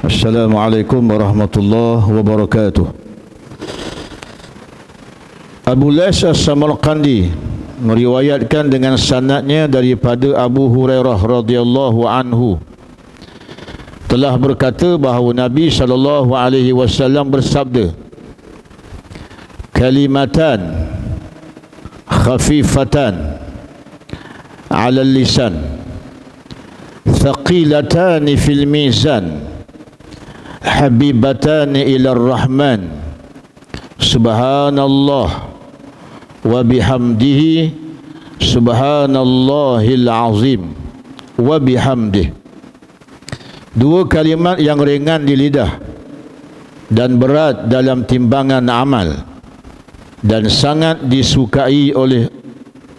Assalamualaikum warahmatullahi wabarakatuh. Abu Lais As-Samarqandi meriwayatkan dengan sanadnya daripada Abu Hurairah radhiyallahu anhu telah berkata bahawa Nabi SAW bersabda, kalimatan khafifatan 'ala lisan thaqilatani fil mizan habibatani ila rahman subhanallah wa bihamdihi subhanallahil azim wa bihamdihi. Dua kalimat yang ringan di lidah dan berat dalam timbangan amal dan sangat disukai oleh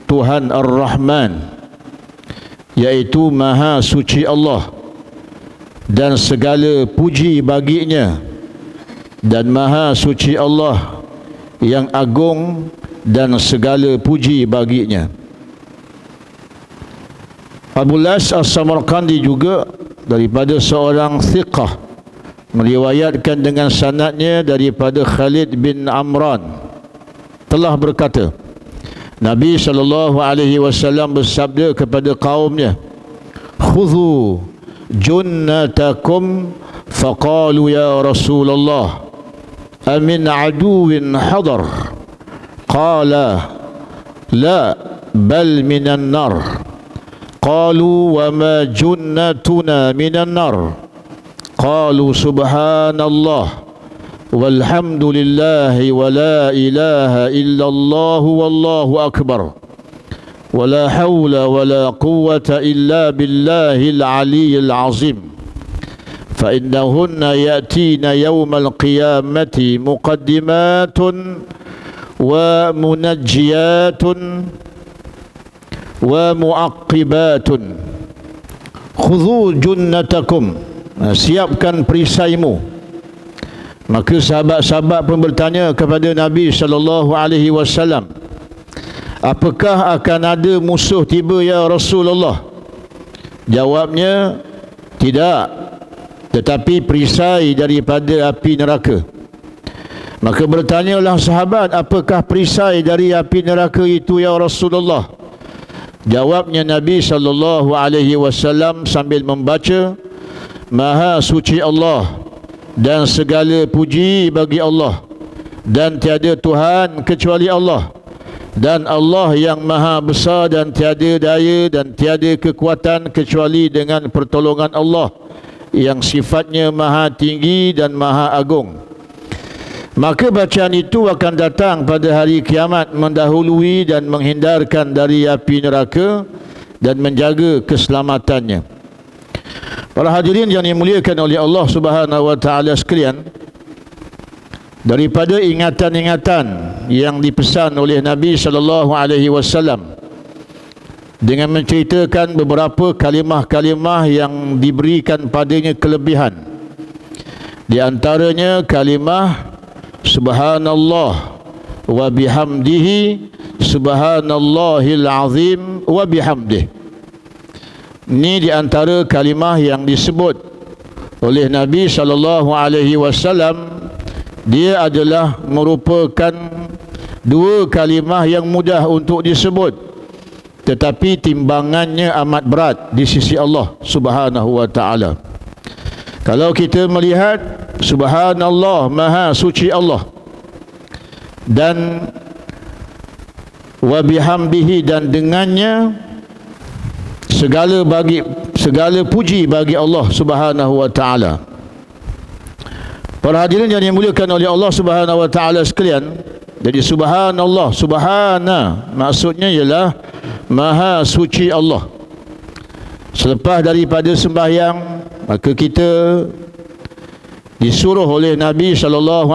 Tuhan Ar-Rahman, yaitu Maha Suci Allah dan segala puji baginya, dan Maha Suci Allah yang agung dan segala puji baginya. Abu Lais As-Samarqandi juga daripada seorang thiqah meriwayatkan dengan sanadnya daripada Khalid bin Amran telah berkata, Nabi SAW bersabda kepada kaumnya, khudhu junnatakum faqalu ya Rasulullah amin aduwin hadar qala la bal minan nar qalu wa ma junnatuna minan nar qalu subhanallah walhamdulillahi wa la ilaha illallah wallahu akbar wa la hawla wa la quwwata illa billahil aliyyil azim fa innahunna yatina yawmal qiyamati muqaddimatun wa munajjiyatun wa muaqqibatun. Khudhu junnatakum, siapkan perisaimu. Maka sahabat-sahabat pun bertanya kepada Nabi SAW, apakah akan ada musuh tiba ya Rasulullah? Jawabnya, tidak, tetapi perisai daripada api neraka. Maka bertanyalah sahabat, apakah perisai dari api neraka itu ya Rasulullah? Jawabnya Nabi SAW sambil membaca, Maha Suci Allah dan segala puji bagi Allah, dan tiada Tuhan kecuali Allah, dan Allah yang maha besar dan tiada daya dan tiada kekuatan kecuali dengan pertolongan Allah yang sifatnya maha tinggi dan maha agung. Maka bacaan itu akan datang pada hari kiamat mendahului dan menghindarkan dari api neraka dan menjaga keselamatannya. Para hadirin yang dimuliakan oleh Allah Subhanahu wa taala sekalian, daripada ingatan-ingatan yang dipesan oleh Nabi sallallahu alaihi wasallam dengan menceritakan beberapa kalimah-kalimah yang diberikan padanya kelebihan, di antaranya kalimah subhanallah wa bihamdihi subhanallahil azim wa bihamdihi. Ini di antara kalimah yang disebut oleh Nabi SAW. Dia adalah merupakan dua kalimah yang mudah untuk disebut, tetapi timbangannya amat berat di sisi Allah Subhanahu wa taala. Kalau kita melihat subhanallah, maha suci Allah, dan wa bihamdihi, dan dengannya segala puji bagi Allah Subhanahu wa taala. Para hadirin yang dimuliakan oleh Allah Subhanahu wa taala sekalian, jadi subhanallah, subhana maksudnya ialah maha suci Allah. Selepas daripada sembahyang, maka kita disuruh oleh Nabi SAW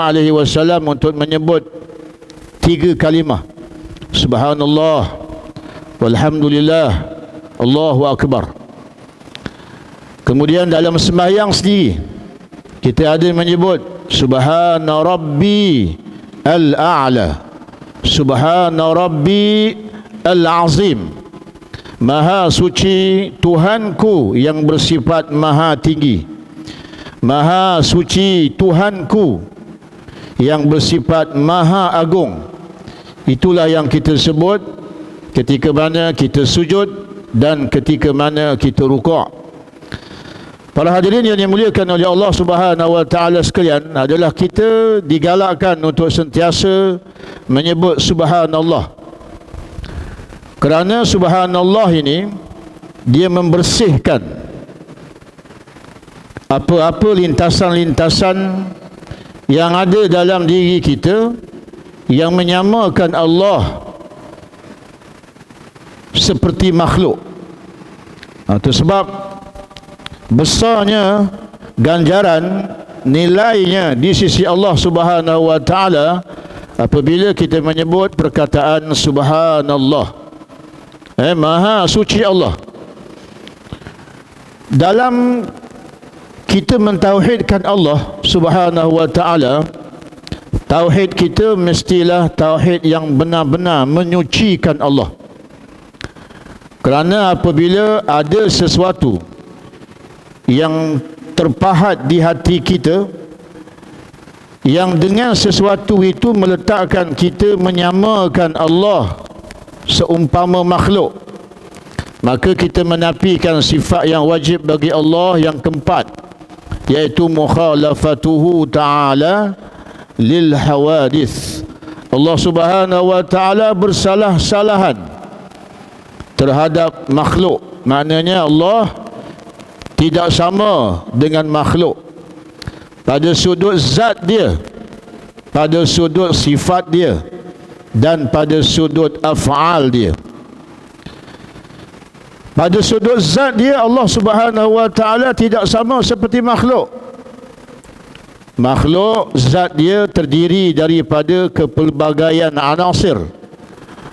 untuk menyebut tiga kalimah, subhanallah, walhamdulillah, Allahu akbar. Kemudian dalam sembahyang sendiri kita ada menyebut subhana rabbi al-a'la, subhana rabbi al-azim, maha suci Tuhanku yang bersifat maha tinggi, Maha suci Tuhanku yang bersifat maha agung. Itulah yang kita sebut ketika mana kita sujud dan ketika mana kita rukuk. Para hadirin yang dimuliakan oleh Allah Subhanahu wa taala sekalian, adalah kita digalakkan untuk sentiasa menyebut subhanallah. Kerana subhanallah ini dia membersihkan apa-apa lintasan-lintasan yang ada dalam diri kita yang menyamakan Allah seperti makhluk. Itu sebab besarnya ganjaran nilainya di sisi Allah Subhanahu wa taala apabila kita menyebut perkataan subhanallah. Maha suci Allah. Dalam kita mentauhidkan Allah Subhanahu wa taala, tauhid kita mestilah tauhid yang benar-benar menyucikan Allah. Kerana apabila ada sesuatu yang terpahat di hati kita, yang dengan sesuatu itu meletakkan kita menyamakan Allah seumpama makhluk, maka kita menafikan sifat yang wajib bagi Allah yang keempat, iaitu mukhalafatuhu ta'ala lil hawadith. Allah Subhanahu wa ta'ala bersalah-salahan terhadap makhluk. Maknanya Allah tidak sama dengan makhluk pada sudut zat dia, pada sudut sifat dia, dan pada sudut af'al dia. Pada sudut zat dia, Allah Subhanahu wa ta'ala tidak sama seperti makhluk. Makhluk, zat dia terdiri daripada kepelbagaian anasir.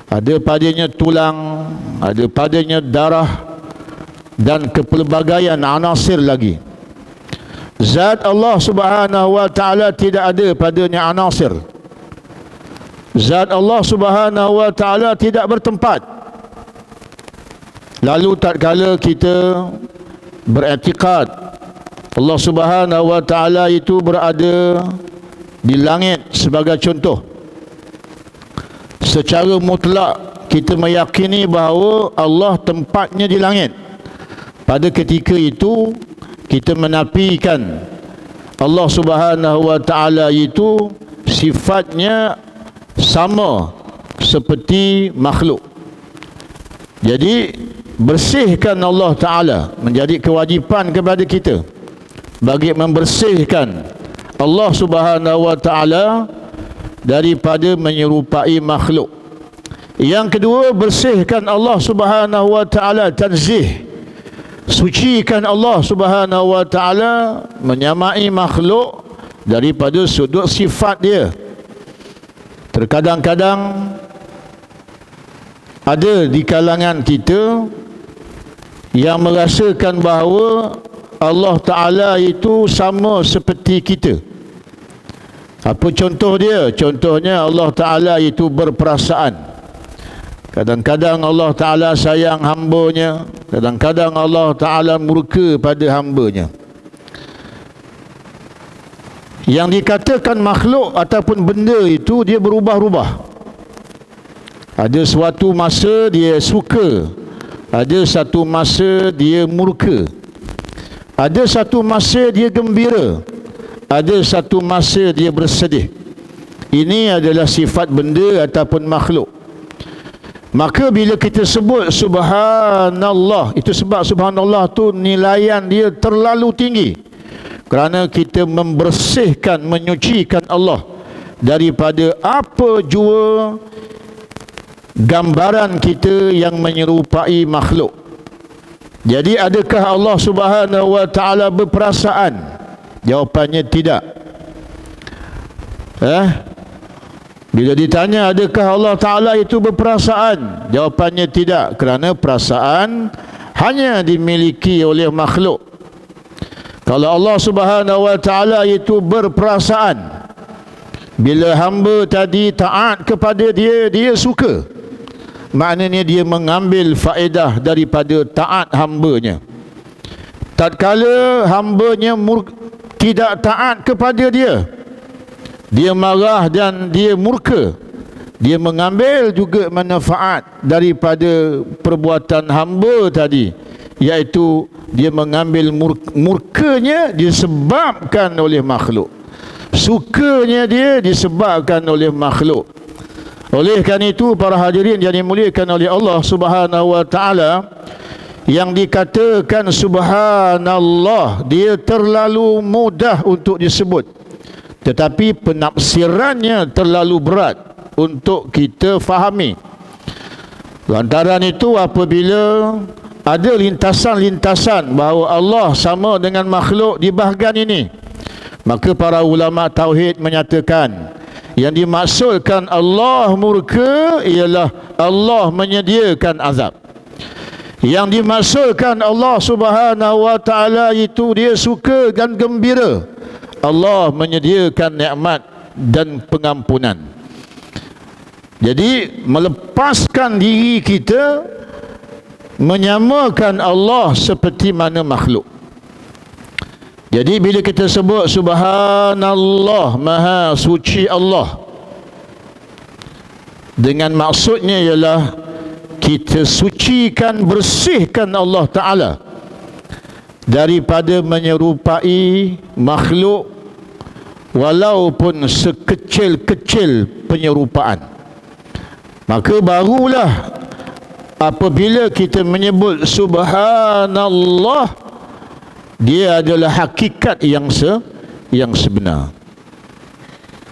Ada padanya tulang, ada padanya darah, dan kepelbagaian anasir lagi. Zat Allah Subhanahu wa ta'ala tidak ada padanya anasir. Zat Allah Subhanahu wa ta'ala tidak bertempat. Lalu tatkala kita beriktikad Allah Subhanahu wa ta'ala itu berada di langit sebagai contoh, secara mutlak kita meyakini bahawa Allah tempatnya di langit, pada ketika itu kita menafikan Allah Subhanahu wa ta'ala itu sifatnya sama seperti makhluk. Jadi bersihkan Allah Ta'ala menjadi kewajipan kepada kita bagi membersihkan Allah Subhanahu wa ta'ala daripada menyerupai makhluk. Yang kedua, bersihkan Allah Subhanahu wa ta'ala, tanzih, sucikan Allah Subhanahu wa ta'ala menyamai makhluk daripada sudut sifat dia. Terkadang-kadang ada di kalangan kita yang merasakan bahawa Allah Ta'ala itu sama seperti kita. Apa contoh dia? Contohnya Allah Ta'ala itu berperasaan. Kadang-kadang Allah Ta'ala sayang hambanya, kadang-kadang Allah Ta'ala murka pada hambanya. Yang dikatakan makhluk ataupun benda itu dia berubah-ubah. Ada suatu masa dia suka, ada satu masa dia murka, ada satu masa dia gembira, ada satu masa dia bersedih. Ini adalah sifat benda ataupun makhluk. Maka bila kita sebut subhanallah, itu sebab subhanallah tu nilaian dia terlalu tinggi, kerana kita membersihkan, menyucikan Allah daripada apa jua gambaran kita yang menyerupai makhluk. Jadi adakah Allah Subhanahu wa ta'ala berperasaan? Jawapannya tidak. Bila ditanya adakah Allah Ta'ala itu berperasaan? Jawapannya tidak, kerana perasaan hanya dimiliki oleh makhluk. Kalau Allah Subhanahu wa ta'ala itu berperasaan, bila hamba tadi taat kepada dia, dia suka, maknanya dia mengambil faedah daripada taat hambanya. Tatkala hambanya tidak taat kepada dia. Dia marah dan dia murka. Dia mengambil juga manfaat daripada perbuatan hamba tadi, iaitu dia mengambil murkanya disebabkan oleh makhluk, sukanya dia disebabkan oleh makhluk. Oleh kerana itu, para hadirin yang dimuliakan oleh Allah Subhanahu wa taala, yang dikatakan subhanallah, dia terlalu mudah untuk disebut, tetapi penafsirannya terlalu berat untuk kita fahami. Lantaran itu, apabila ada lintasan-lintasan bahawa Allah sama dengan makhluk di bahagian ini, maka para ulama tauhid menyatakan yang dimaksudkan Allah murka ialah Allah menyediakan azab. Yang dimaksudkan Allah Subhanahu wa taala itu dia suka dan gembira, Allah menyediakan nikmat dan pengampunan. Jadi melepaskan diri kita menyamakan Allah seperti mana makhluk. Jadi bila kita sebut subhanallah, maha suci Allah, dengan maksudnya ialah kita sucikan, bersihkan Allah Ta'ala daripada menyerupai makhluk walaupun sekecil-kecil penyerupaan. Maka barulah apabila kita menyebut subhanallah, dia adalah hakikat yang sebenar.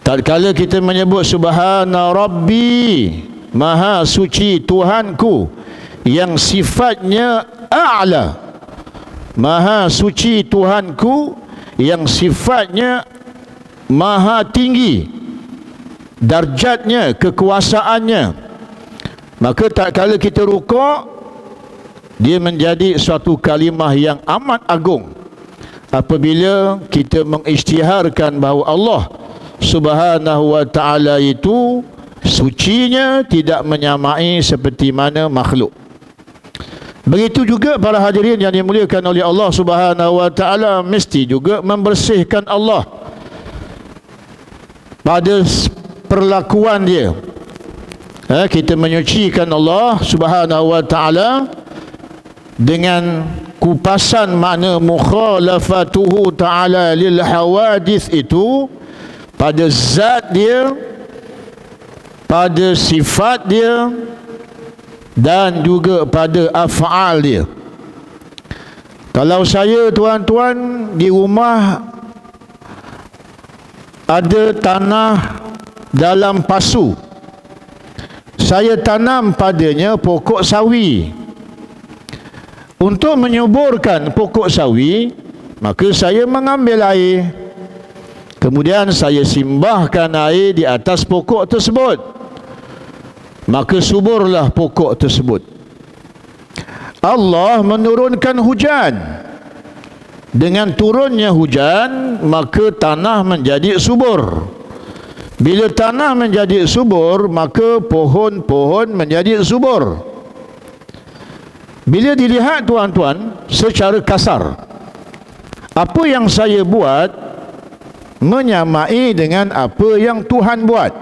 Tatkala kita menyebut subhana rabbi, maha suci Tuhanku, yang sifatnya a'la, maha suci Tuhanku yang sifatnya maha tinggi darjatnya, kekuasaannya, maka tatkala kita rukuk, dia menjadi suatu kalimah yang amat agung apabila kita mengisytiharkan bahawa Allah Subhanahu wa ta'ala itu sucinya tidak menyamai seperti mana makhluk. Begitu juga para hadirin yang dimuliakan oleh Allah Subhanahu wa ta'ala, mesti juga membersihkan Allah pada perlakuan dia. Kita menyucikan Allah Subhanahu wa ta'ala dengan kupasan makna mukhalafatuhu ta'ala lil hawadith itu pada zat dia, pada sifat dia, dan juga pada af'al dia. Kalau saya, tuan-tuan, di rumah ada tanah dalam pasu, saya tanam padanya pokok sawi. Untuk menyuburkan pokok sawi, maka saya mengambil air, kemudian saya simbahkan air di atas pokok tersebut, maka suburlah pokok tersebut. Allah menurunkan hujan. Dengan turunnya hujan, maka tanah menjadi subur. Bila tanah menjadi subur, maka pohon-pohon menjadi subur. Bila dilihat, tuan-tuan, secara kasar, apa yang saya buat menyamai dengan apa yang Tuhan buat.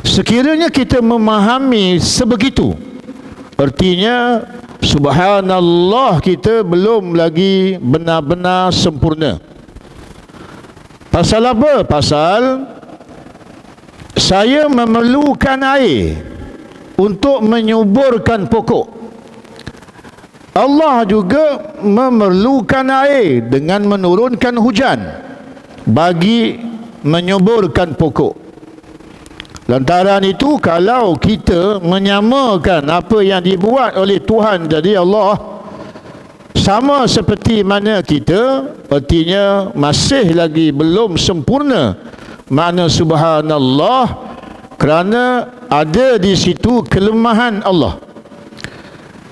Sekiranya kita memahami sebegitu, artinya subhanallah kita belum lagi benar-benar sempurna. Pasal apa? Pasal saya memerlukan air untuk menyuburkan pokok. Allah juga memerlukan air dengan menurunkan hujan bagi menyuburkan pokok. Lantaran itu, kalau kita menyamakan apa yang dibuat oleh Tuhan jadi Allah sama seperti mana kita, artinya masih lagi belum sempurna makna subhanallah, kerana ada di situ kelemahan Allah.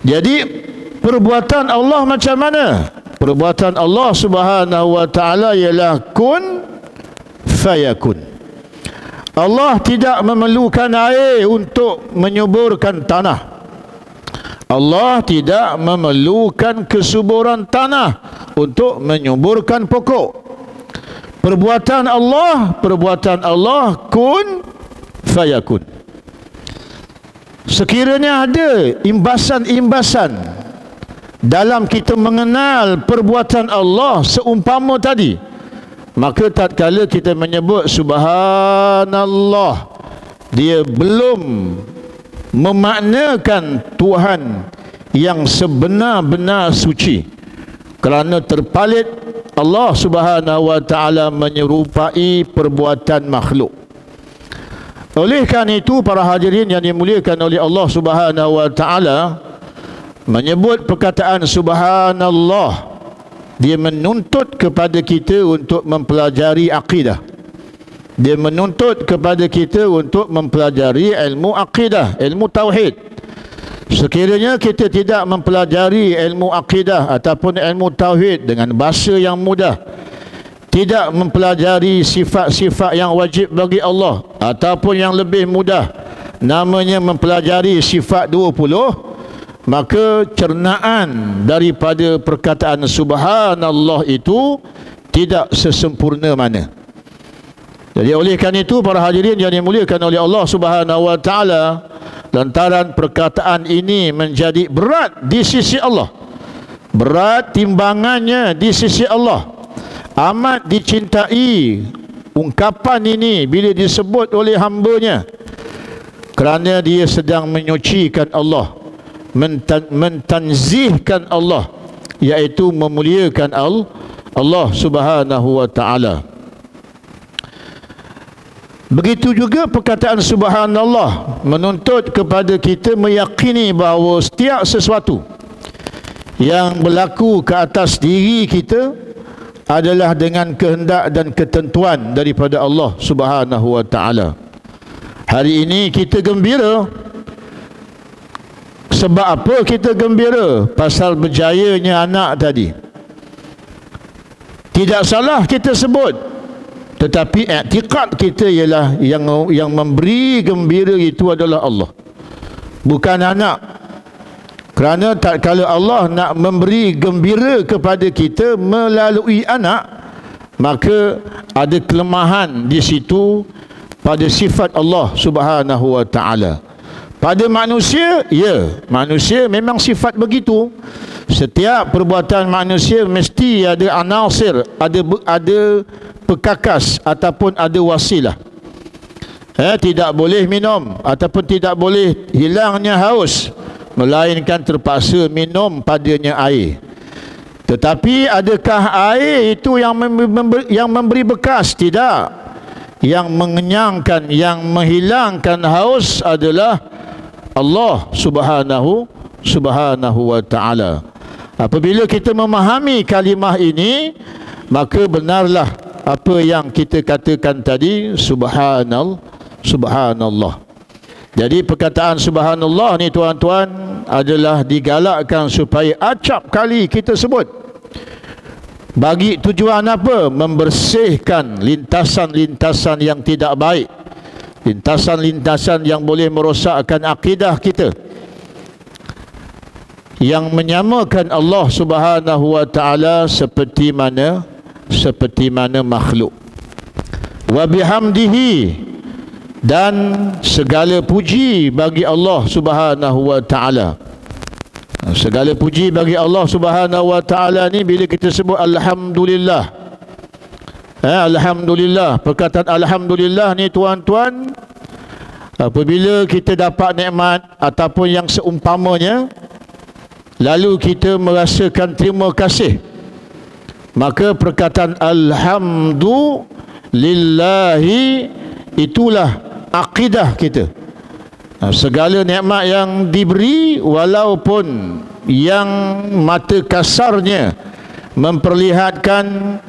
Jadi perbuatan Allah macam mana? Perbuatan Allah Subhanahu wa ta'ala ialah kun fayakun. Allah tidak memerlukan air untuk menyuburkan tanah. Allah tidak memerlukan kesuburan tanah untuk menyuburkan pokok. Perbuatan Allah kun fayakun. Sekiranya ada imbasan-imbasan dalam kita mengenal perbuatan Allah seumpama tadi, maka tatkala kita menyebut subhanallah, dia belum memaknakan Tuhan yang sebenar-benar suci, kerana terpalit Allah Subhanahu wa taala menyerupai perbuatan makhluk. Oleh kerana itu, para hadirin yang dimuliakan oleh Allah Subhanahu wa taala, menyebut perkataan subhanallah, dia menuntut kepada kita untuk mempelajari akidah. Dia menuntut kepada kita untuk mempelajari ilmu akidah, ilmu tauhid. Sekiranya kita tidak mempelajari ilmu akidah ataupun ilmu tauhid dengan bahasa yang mudah, tidak mempelajari sifat-sifat yang wajib bagi Allah, ataupun yang lebih mudah, namanya mempelajari sifat 20, maka cernaan daripada perkataan subhanallah itu tidak sesempurna mana. Jadi oleh kerana itu, para hadirin yang dimuliakan oleh Allah Subhanahu wa taala, lantaran perkataan ini menjadi berat di sisi Allah, berat timbangannya di sisi Allah, amat dicintai ungkapan ini bila disebut oleh hamba-Nya, kerana dia sedang menyucikan Allah, mentanzihkan Allah, iaitu memuliakan Allah Subhanahu wa taala. Begitu juga perkataan subhanallah menuntut kepada kita meyakini bahawa setiap sesuatu yang berlaku ke atas diri kita adalah dengan kehendak dan ketentuan daripada Allah Subhanahu wa taala. Hari ini kita gembira. Sebab apa kita gembira? Pasal berjayanya anak tadi. Tidak salah kita sebut, tetapi i'tiqad kita ialah yang memberi gembira itu adalah Allah, bukan anak. Kerana tak kala Allah nak memberi gembira kepada kita melalui anak, maka ada kelemahan di situ pada sifat Allah Subhanahu wa taala. Pada manusia, ya, manusia memang sifat begitu. Setiap perbuatan manusia mesti ada anasir, ada pekakas ataupun ada wasilah. Tidak boleh minum ataupun tidak boleh hilangnya haus, melainkan terpaksa minum padanya air. Tetapi adakah air itu yang memberi bekas? Tidak. Yang mengenyangkan, yang menghilangkan haus adalah Allah Subhanahu wa taala. Apabila kita memahami kalimah ini, maka benarlah apa yang kita katakan tadi, subhanallah. Jadi perkataan subhanallah ni tuan-tuan adalah digalakkan supaya acap kali kita sebut. Bagi tujuan apa? Membersihkan lintasan-lintasan yang tidak baik, lintasan-lintasan yang boleh merosakkan akidah kita, yang menyamakan Allah Subhanahu wa taala seperti mana makhluk. Wa bihamdihi, dan segala puji bagi Allah Subhanahu wa taala. Segala puji bagi Allah Subhanahu wa taala ni bila kita sebut alhamdulillah. Alhamdulillah, perkataan alhamdulillah ni tuan-tuan, apabila kita dapat nikmat ataupun yang seumpamanya, lalu kita merasakan terima kasih, maka perkataan alhamdulillahi itulah akidah kita. Segala nikmat yang diberi, walaupun yang mata kasarnya memperlihatkan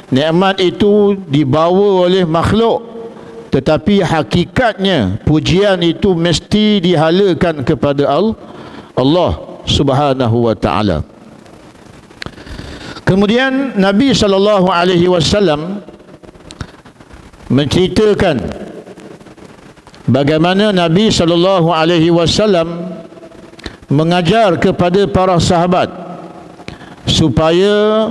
nikmat itu dibawa oleh makhluk, tetapi hakikatnya pujian itu mesti dihalakan kepada Allah Subhanahu wa taala. Kemudian Nabi SAW menceritakan bagaimana Nabi SAW mengajar kepada para sahabat supaya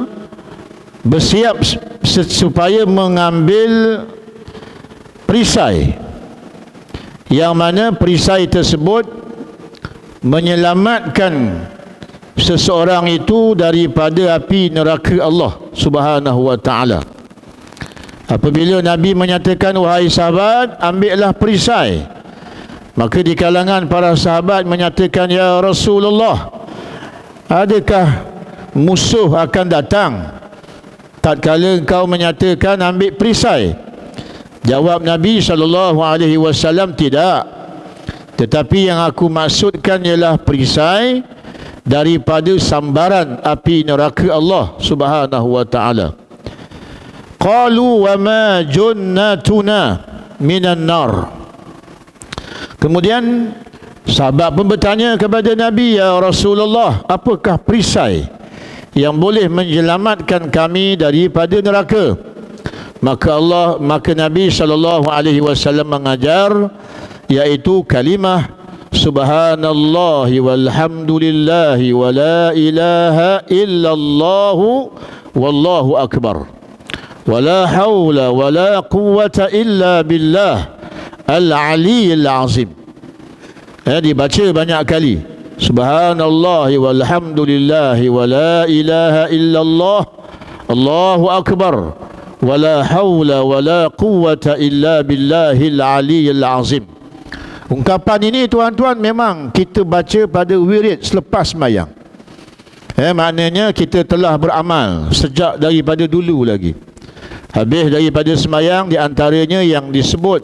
bersiap, supaya mengambil perisai, yang mana perisai tersebut menyelamatkan seseorang itu daripada api neraka Allah Subhanahu wa ta'ala. Apabila Nabi menyatakan, wahai sahabat, ambillah perisai, maka di kalangan para sahabat menyatakan, ya Rasulullah, adakah musuh akan datang tatkala engkau menyatakan ambil perisai? Jawab Nabi SAW, tidak, tetapi yang aku maksudkan ialah perisai daripada sambaran api neraka Allah Subhanahu wa ta'ala. Qalu wa ma junnatuna minan nar. Kemudian sahabat pun bertanya kepada Nabi, ya Rasulullah, apakah perisai yang boleh menyelamatkan kami daripada neraka? Maka Nabi SAW mengajar, yaitu kalimah subhanallahi walhamdulillahi wa la ilaha illallahu wallahu akbar wa la hawla wa la quwwata illa billah al-aliyyil azim. Dibaca banyak kali, subhanallahi walhamdulillahi wa la ilaha illallah allahu akbar wa la hawla wa la quwwata illa billahil aliyyil azim. Ungkapan ini tuan-tuan memang kita baca pada wirid selepas sembahyang. Maknanya kita telah beramal sejak daripada dulu lagi. Habis daripada sembahyang, di antaranya yang disebut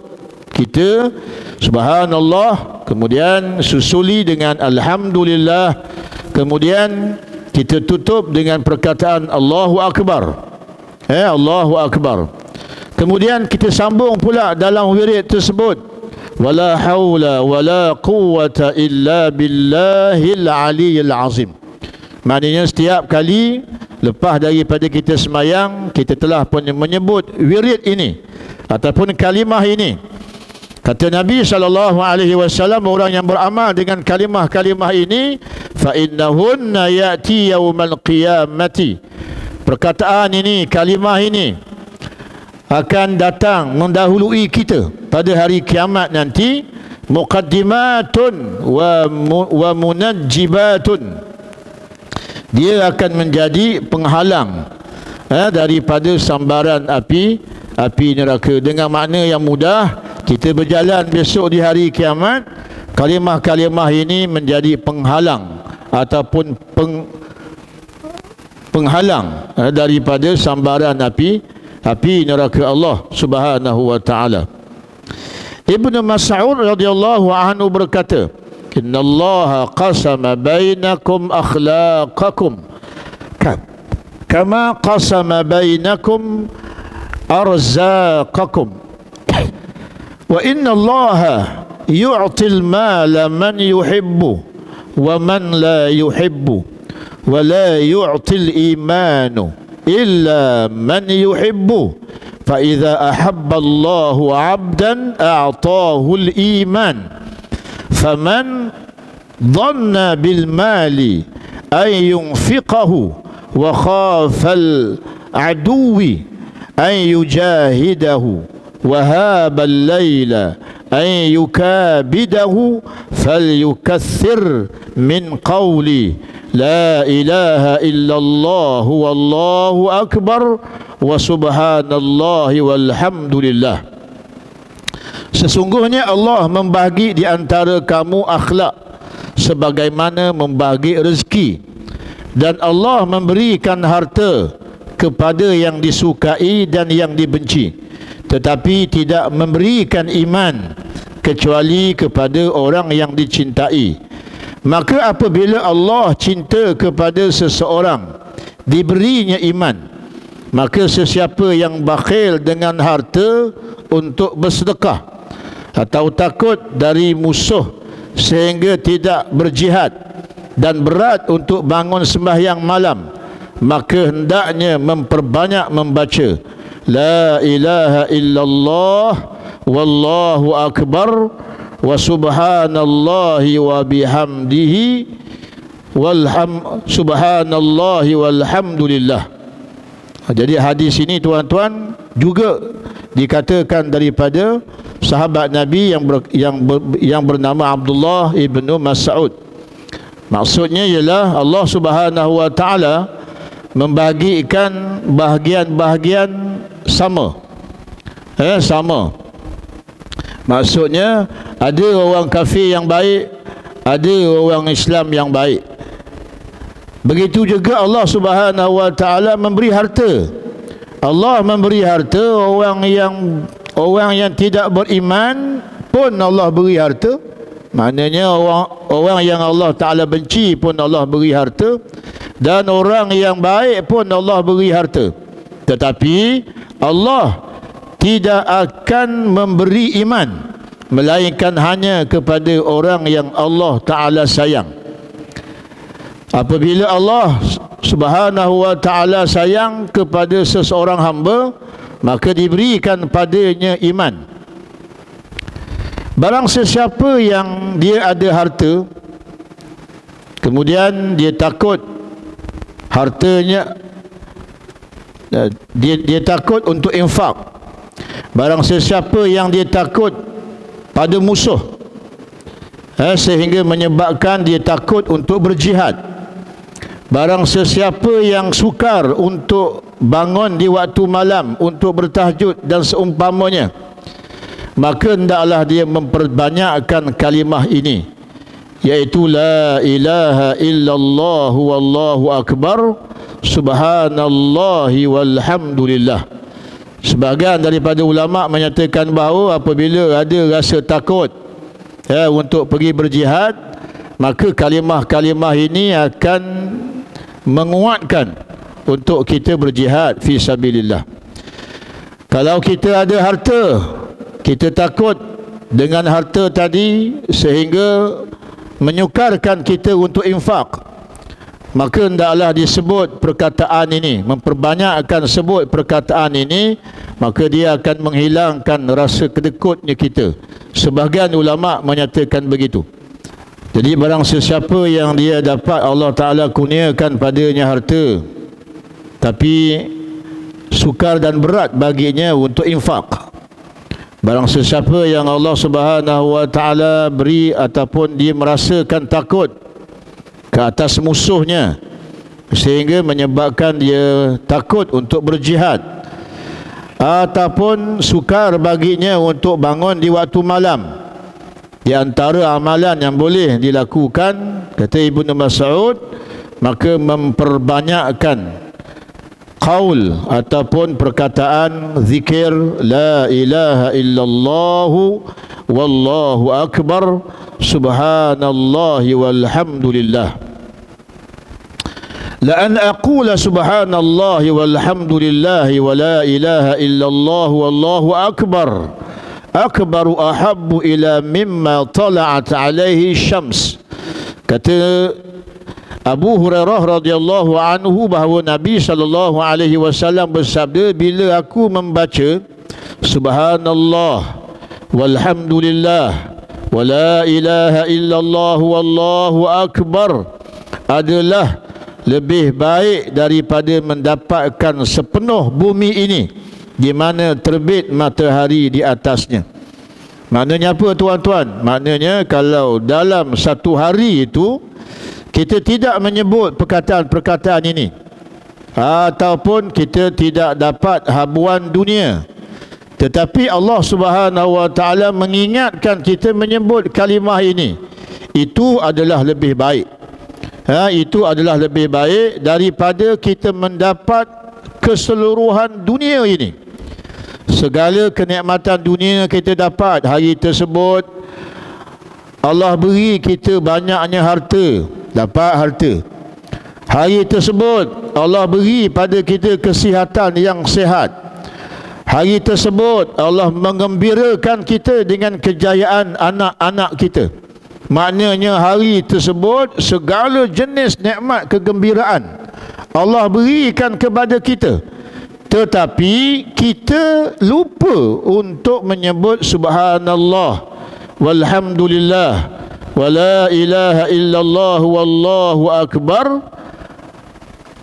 kita subhanallah, kemudian susuli dengan alhamdulillah, kemudian kita tutup dengan perkataan Allahu akbar. Allahu akbar. Kemudian kita sambung pula dalam wirid tersebut, wala haula wala quwwata illa billahil aliyyil azim. Maknanya setiap kali lepas daripada kita sembahyang, kita telah pun menyebut wirid ini ataupun kalimah ini. Kata Nabi SAW, orang yang beramal dengan kalimah-kalimah ini, fa innahunna ya'ti yaumal qiyamati, perkataan ini, kalimah ini akan datang mendahului kita pada hari kiamat nanti, muqaddimatun wa munajjibatun, dia akan menjadi penghalang daripada sambaran api neraka. Dengan makna yang mudah, kita berjalan besok di hari kiamat, kalimah-kalimah ini menjadi penghalang ataupun penghalang daripada sambaran api neraka Allah Subhanahu wa ta'ala. Ibnu Mas'ud radhiyallahu anhu berkata, innallaha qasama bainakum akhlaqakum kama qasama bainakum arzaqakum wa innallaha yu'til mala man yuhibbu wa man la yuhibbu wa la yu'til imanu illa man yuhibbu fa idza ahabba Allahu 'abdan a'tahu al-iman faman dhanna bil mali ay yunfiqahu wa khafa al-aduwi ay yujahidahu wa haba al-layla ay yukabidahu falyukaththir min qawli la ilaha illallah wallahu akbar wa subhanallahi walhamdulillah. Sesungguhnya Allah membagi di antara kamu akhlak sebagaimana membagi rezeki, dan Allah memberikan harta kepada yang disukai dan yang dibenci, tetapi tidak memberikan iman kecuali kepada orang yang dicintai. Maka apabila Allah cinta kepada seseorang, diberinya iman, maka sesiapa yang bakhil dengan harta untuk bersedekah atau takut dari musuh sehingga tidak berjihad dan berat untuk bangun sembahyang malam, maka hendaknya memperbanyak membaca la ilaha illallah wallahu akbar wa subhanallahi wa bihamdihi subhanallahi walhamdulillah. Jadi hadis ini tuan-tuan juga dikatakan daripada sahabat Nabi yang bernama Abdullah ibnu Mas'ud. Maksudnya ialah Allah Subhanahu wa taala membahagikan bahagian-bahagian sama. Sama. Maksudnya ada orang kafir yang baik, ada orang Islam yang baik. Begitu juga Allah Subhanahu wa taala memberi harta. Allah memberi harta orang yang tidak beriman pun Allah beri harta. Maknanya orang yang Allah Taala benci pun Allah beri harta, dan orang yang baik pun Allah beri harta. Tetapi Allah tidak akan memberi iman melainkan hanya kepada orang yang Allah Taala sayang. Apabila Allah Subhanahu wa taala sayang kepada seseorang hamba, maka diberikan padanya iman. Barang sesiapa yang dia ada harta, kemudian dia takut hartanya, dia takut untuk infak. Barang sesiapa yang dia takut pada musuh, sehingga menyebabkan dia takut untuk berjihad. Barang sesiapa yang sukar untuk bangun di waktu malam untuk bertahajud dan seumpamanya, maka hendaklah dia memperbanyakkan kalimah ini, iaitu la ilaha illallah wallahu akbar subhanallahi walhamdulillah. Sebahagian daripada ulama menyatakan bahawa apabila ada rasa takut untuk pergi berjihad, maka kalimah-kalimah ini akan menguatkan untuk kita berjihad fi sabilillah. Kalau kita ada harta, kita takut dengan harta tadi sehingga menyukarkan kita untuk infak, maka hendaklah disebut perkataan ini, memperbanyakkan sebut perkataan ini, maka dia akan menghilangkan rasa kedekutnya kita. Sebahagian ulama menyatakan begitu. Jadi barang sesiapa yang dia dapat Allah Ta'ala kurniakan padanya harta, tapi sukar dan berat baginya untuk infak. Barang sesiapa yang Allah Subhanahu wa taala beri ataupun dia merasakan takut ke atas musuhnya sehingga menyebabkan dia takut untuk berjihad, ataupun sukar baginya untuk bangun di waktu malam, di antara amalan yang boleh dilakukan, kata Ibnu Mas'ud, maka memperbanyakkan qaul ataupun perkataan zikir la ilaha illallah wallahu akbar subhanallahi walhamdulillah. La an aqula subhanallahi walhamdulillahi wa la ilaha illallah wallahu akbar akbaru ahabbu ila mimma tala'at alaihi syams. Kata Abu Hurairah radhiyallahu anhu bahawa Nabi sallallahu alaihi wasallam bersabda, bila aku membaca subhanallah walhamdulillah wa la ilaha illallah wallahu akbar adalah lebih baik daripada mendapatkan sepenuh bumi ini di mana terbit matahari di atasnya. Maknanya apa tuan-tuan? Maknanya kalau dalam satu hari itu kita tidak menyebut perkataan-perkataan ini, ataupun kita tidak dapat habuan dunia, tetapi Allah Subhanahu wa taala mengingatkan kita menyebut kalimah ini, itu adalah lebih baik. Itu adalah lebih baik daripada kita mendapat keseluruhan dunia ini. Segala kenikmatan dunia kita dapat hari tersebut, Allah beri kita banyaknya harta, dapat harta. Hari tersebut Allah beri pada kita kesihatan yang sihat. Hari tersebut Allah menggembirakan kita dengan kejayaan anak-anak kita. Maknanya hari tersebut segala jenis nikmat kegembiraan Allah berikan kepada kita, tetapi kita lupa untuk menyebut subhanallah walhamdulillah wa la ilaha illallah wallahu akbar.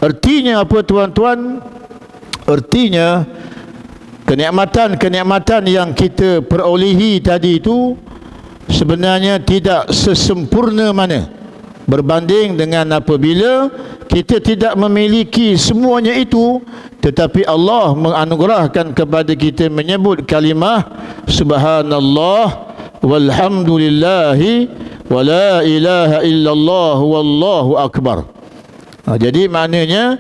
Artinya apa tuan-tuan? Artinya kenikmatan-kenikmatan yang kita perolehi tadi itu sebenarnya tidak sesempurna mana berbanding dengan apabila kita tidak memiliki semuanya itu, tetapi Allah menganugerahkan kepada kita menyebut kalimah subhanallah walhamdulillahi wa la ilaha illallah wallahu akbar. Jadi maknanya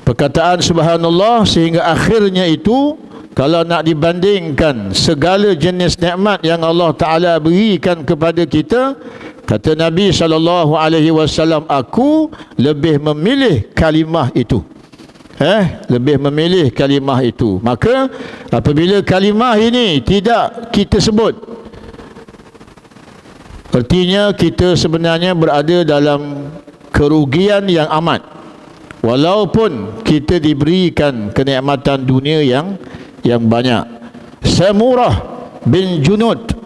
perkataan subhanallah sehingga akhirnya itu, kalau nak dibandingkan segala jenis nikmat yang Allah Ta'ala berikan kepada kita, kata Nabi SAW, aku lebih memilih kalimah itu. Lebih memilih kalimah itu. Maka apabila kalimah ini tidak kita sebut, artinya kita sebenarnya berada dalam kerugian yang amat, walaupun kita diberikan kenikmatan dunia yang banyak. Samurah bin Junud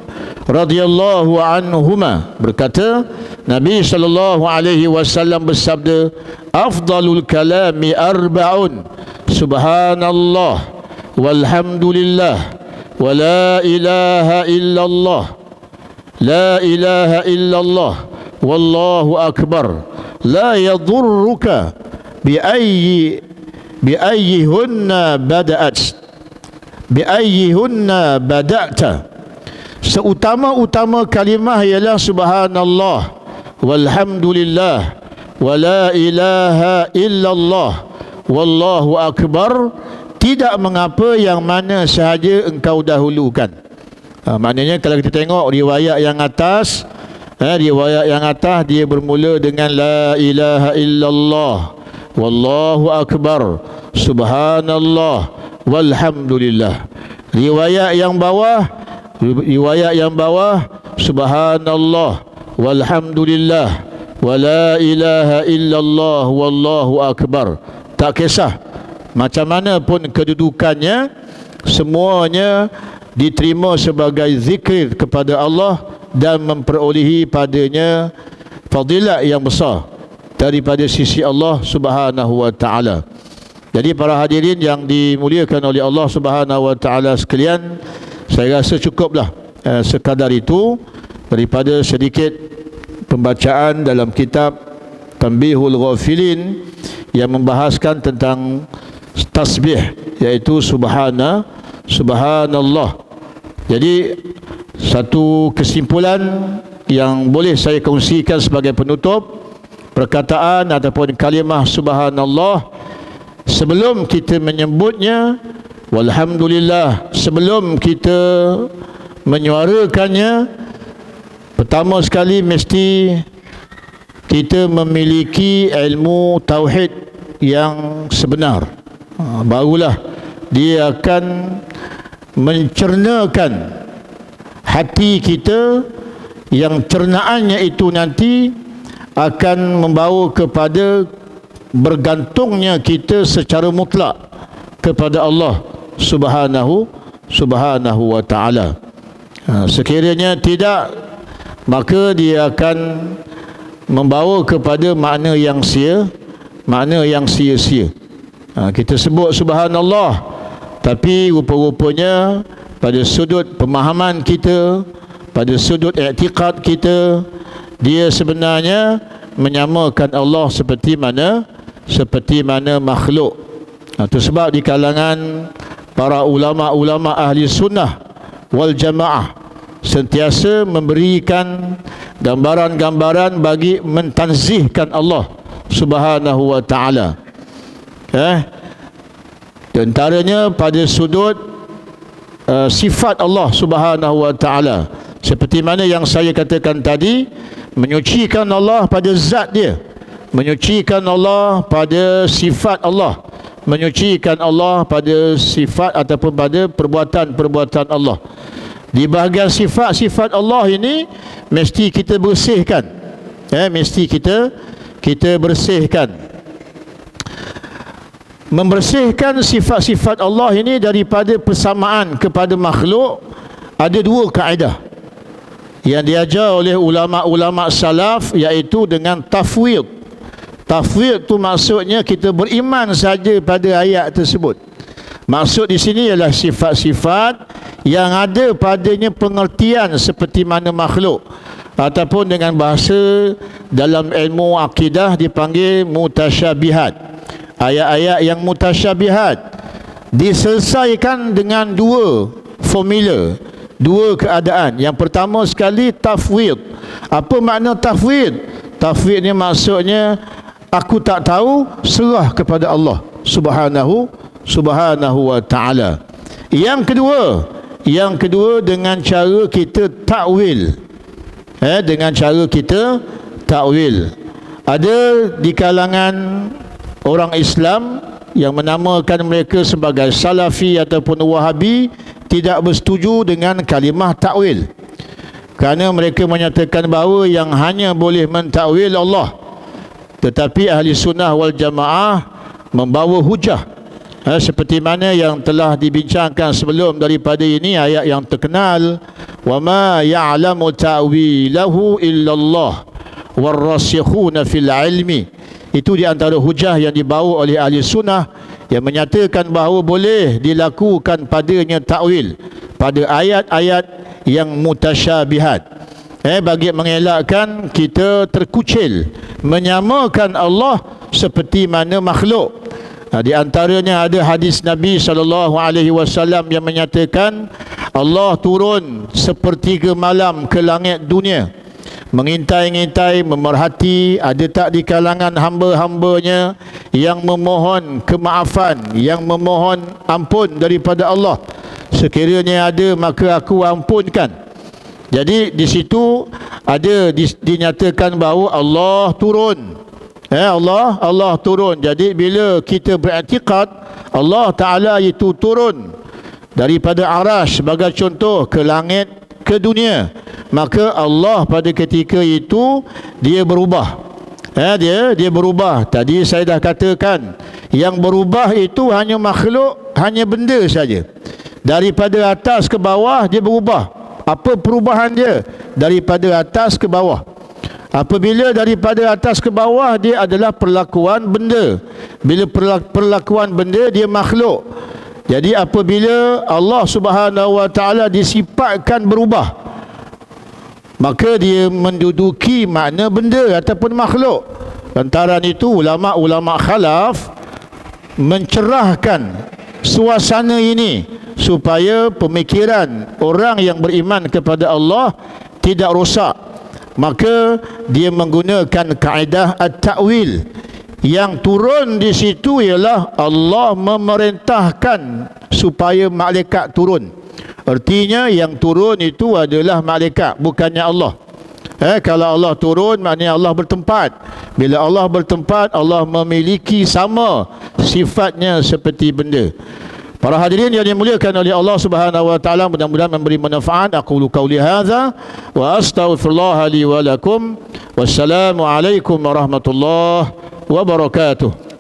radhiyallahu anhuma berkata, Nabi sallallahu alaihi wasallam bersabda, afdalul kalami arba'un, subhanallah walhamdulillah wa la ilaha illallah, la ilaha illallah wallahu akbar, la yadurruka bi ayyihunna bada'ta. Seutama-utama kalimah ialah subhanallah walhamdulillah wa la ilaha illallah wallahu akbar, tidak mengapa yang mana sahaja engkau dahulukan. Maknanya kalau kita tengok riwayat yang atas, dia bermula dengan la ilaha illallah wallahu akbar subhanallah walhamdulillah. Riwayat yang bawah subhanallah walhamdulillah wa la ilaha illallah wallahu akbar. Tak kisah macam mana pun kedudukannya, semuanya diterima sebagai zikir kepada Allah dan memperolehi padanya fadilat yang besar daripada sisi Allah Subhanahu wa taala. Jadi para hadirin yang dimuliakan oleh Allah Subhanahu wa taala sekalian, saya rasa cukuplah sekadar itu daripada sedikit pembacaan dalam kitab Tanbihul Ghafilin yang membahaskan tentang tasbih, iaitu subhanallah. Jadi satu kesimpulan yang boleh saya kongsikan sebagai penutup, perkataan ataupun kalimah subhanallah, sebelum kita menyebutnya, walhamdulillah, sebelum kita menyuarakannya, pertama sekali mesti kita memiliki ilmu tauhid yang sebenar. Barulah dia akan mencernakan hati kita, yang cernaannya itu nanti akan membawa kepada bergantungnya kita secara mutlak kepada Allah Subhanahu wa taala. Sekiranya tidak, maka dia akan membawa kepada makna yang sia-sia. Kita sebut subhanallah, tapi rupa-rupanya pada sudut pemahaman kita, pada sudut i'tiqad kita, dia sebenarnya menyamakan Allah seperti mana makhluk. Itu sebab di kalangan para ulama-ulama ahli sunnah wal jamaah sentiasa memberikan gambaran-gambaran bagi mentanzihkan Allah Subhanahu wa taala. Di antaranya pada sudut sifat Allah Subhanahu wa taala, seperti mana yang saya katakan tadi, menyucikan Allah pada zat dia, menyucikan Allah pada sifat Allah, menyucikan Allah pada sifat ataupun pada perbuatan-perbuatan Allah. Di bahagian sifat-sifat Allah ini mesti kita bersihkan, mesti kita bersihkan. Membersihkan sifat-sifat Allah ini daripada persamaan kepada makhluk ada dua kaedah. yang diajar oleh ulama-ulama salaf, iaitu dengan tafwid. Tafwid tu maksudnya kita beriman saja pada ayat tersebut. Maksud di sini ialah sifat-sifat yang ada padanya pengertian seperti mana makhluk, ataupun dengan bahasa dalam ilmu akidah dipanggil mutasyabihat. Ayat-ayat yang mutasyabihat diselesaikan dengan dua formula, dua keadaan. Yang pertama sekali tafwid. Apa makna tafwid? Tafwid ni maksudnya aku tak tahu, serah kepada Allah subhanahu wa ta'ala. Yang kedua dengan cara kita takwil. Dengan cara kita takwil. Ada di kalangan orang Islam yang menamakan mereka sebagai Salafi ataupun Wahabi tidak bersetuju dengan kalimah takwil, kerana mereka menyatakan bahawa yang hanya boleh mentakwil Allah. Tetapi ahli sunnah wal jamaah membawa hujah, seperti mana yang telah dibincangkan sebelum daripada ini, ayat yang terkenal, wa ma ya'lamu ta'wilahu illallah warrasikhuna fil ilmi. Itu di antara hujah yang dibawa oleh ahli sunnah yang menyatakan bahawa boleh dilakukan padanya takwil pada ayat-ayat yang mutasyabihat, bagi mengelakkan kita terkucil menyamakan Allah seperti mana makhluk. Di antaranya ada hadis Nabi SAW yang menyatakan Allah turun sepertiga malam ke langit dunia, mengintai-ngintai, memerhati ada tak di kalangan hamba-hambanya yang memohon kemaafan, yang memohon ampun daripada Allah. Sekiranya ada, maka aku ampunkan. Jadi di situ ada dinyatakan bahawa Allah turun. Allah turun. Jadi bila kita beriktikad Allah Ta'ala itu turun daripada arash sebagai contoh ke langit, ke dunia, maka Allah pada ketika itu dia berubah. Dia berubah. Tadi saya dah katakan yang berubah itu hanya makhluk, hanya benda saja. Daripada atas ke bawah dia berubah. Apa perubahan dia? Daripada atas ke bawah. Apabila daripada atas ke bawah, dia adalah perlakuan benda. Bila perlakuan benda, dia makhluk. Jadi apabila Allah Subhanahu wa ta'ala disifatkan berubah, maka dia menduduki makna benda ataupun makhluk. Lantaran itu ulama-ulama khalaf mencerahkan suasana ini supaya pemikiran orang yang beriman kepada Allah tidak rosak. Maka dia menggunakan kaedah at-ta'wil. Yang turun di situ ialah Allah memerintahkan supaya malaikat turun. Artinya yang turun itu adalah malaikat, bukannya Allah. Kalau Allah turun, maknanya Allah bertempat. Bila Allah bertempat, Allah memiliki sama sifatnya seperti benda. Para hadirin yang dimuliakan oleh Allah Subhanahu wa taala, mudah-mudahan memberi manfaat. Aqulu qauli hadza wa astaghfirullah li wa lakum. Wassalamu alaikum warahmatullahi wabarakatuh.